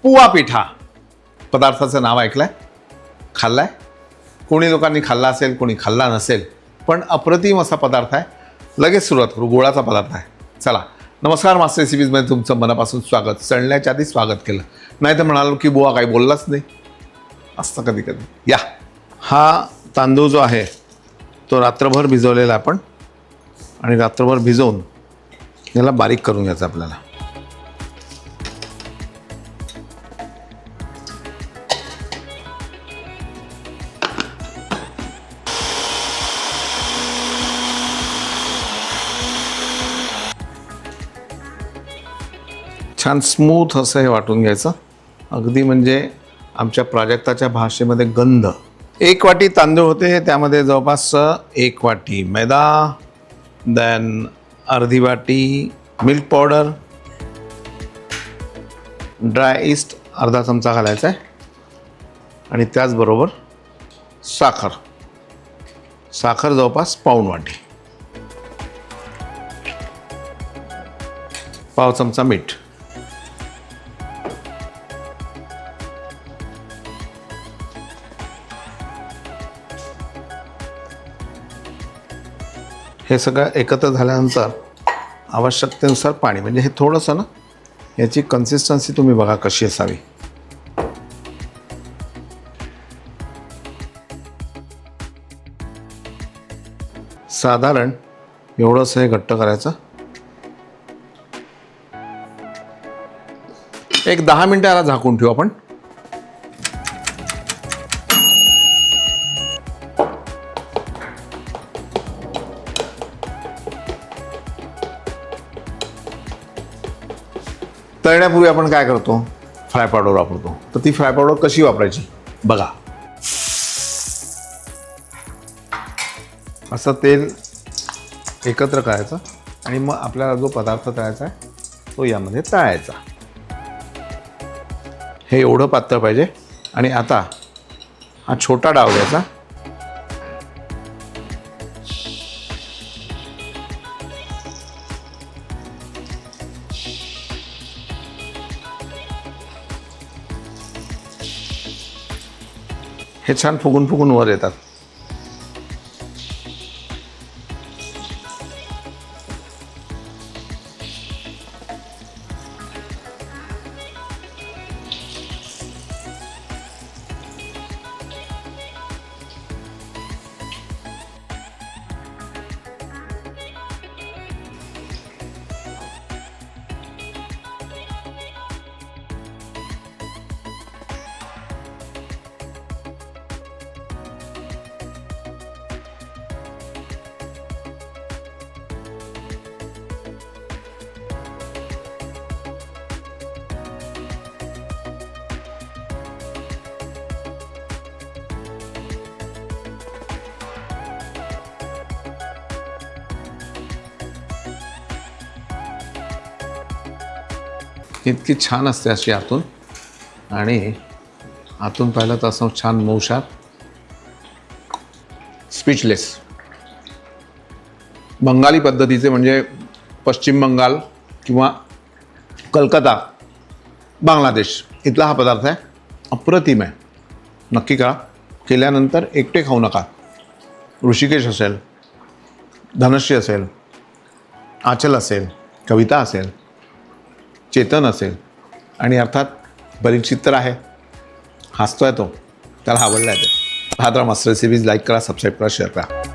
पुआ पिठा पदार्थाचं नाव ऐकलंय, खाल्लाय? कोणी लोकांनी खाल्ला असेल, कोणी खाल्ला नसेल, पण अप्रतिम असा पदार्थ आहे. लगेच सुरुवात करू. गुळाचा पदार्थ आहे. चला, नमस्कार. मास्टर रेसिपीजमध्ये तुमचं मनापासून स्वागत. चढण्याच्या आधी स्वागत केलं, नाही तर म्हणालो की बुवा काही बोललाच नाही, असतं कधी कधी. या, हा तांदूळ जो आहे तो रात्रभर भिजवलेला आपण, आणि रात्रभर भिजवून याला बारीक करून घ्यायचं आपल्याला. छान स्मूथ असं हे वाटून घ्यायचं, अगदी म्हणजे आमच्या प्राजक्ताच्या भाषेमध्ये गंध. 1 वाटी तांदूळ होते, त्यामध्ये जवळपास 1 वाटी मैदा, देन अर्धी वाटी मिल्क पावडर, ड्राय ईस्ट अर्धा चमचा घालायचा आहे, आणि त्याचबरोबर साखर जवळपास पाऊण वाटी, पाव चमचा मीठ. हे सगळं एकत्र झाल्यानंतर आवश्यकतेनुसार पाणी, म्हणजे हे थोडंसं ना, याची कन्सिस्टन्सी तुम्ही बघा कशी असावी. साधारण एवढंसं हे घट्ट करायचं. एक 10 मिनिटं याला झाकून ठेवू आपण. तळण्यापूर्वी आपण काय करतो, फ्राय पावडर वापरतो. तर ती फ्राय पावडर कशी वापरायची बघा. असं तेल एकत्र करायचं, आणि मग आपल्याला जो पदार्थ तळायचा आहे तो यामध्ये तळायचा. हे एवढं पातळ पाहिजे. आणि आता हा छोटा डाव घ्यायचा, हे छान फुगून फुगून वर येतात. इतकी छान असते अशी आतून, आणि आतून पाहिलं तर असं छान मऊशार, स्पीचलेस. बंगाली पद्धतीचे, म्हणजे पश्चिम बंगाल किंवा कलकत्ता, बांगलादेश इथला हा पदार्थ आहे. अप्रतिम आहे. नक्की करा. केल्यानंतर एकटे खाऊ नका. ऋषिकेश असेल, धनश्री असेल, आचल असेल, कविता असेल, चेतन असेल, आणि अर्थात परिचित तर आहे, हसतोय तो, त्याला आवडला आहे ते. हा तर मास्टर रेसिपीज लाईक करा, सबस्क्राईब करा, शेअर करा.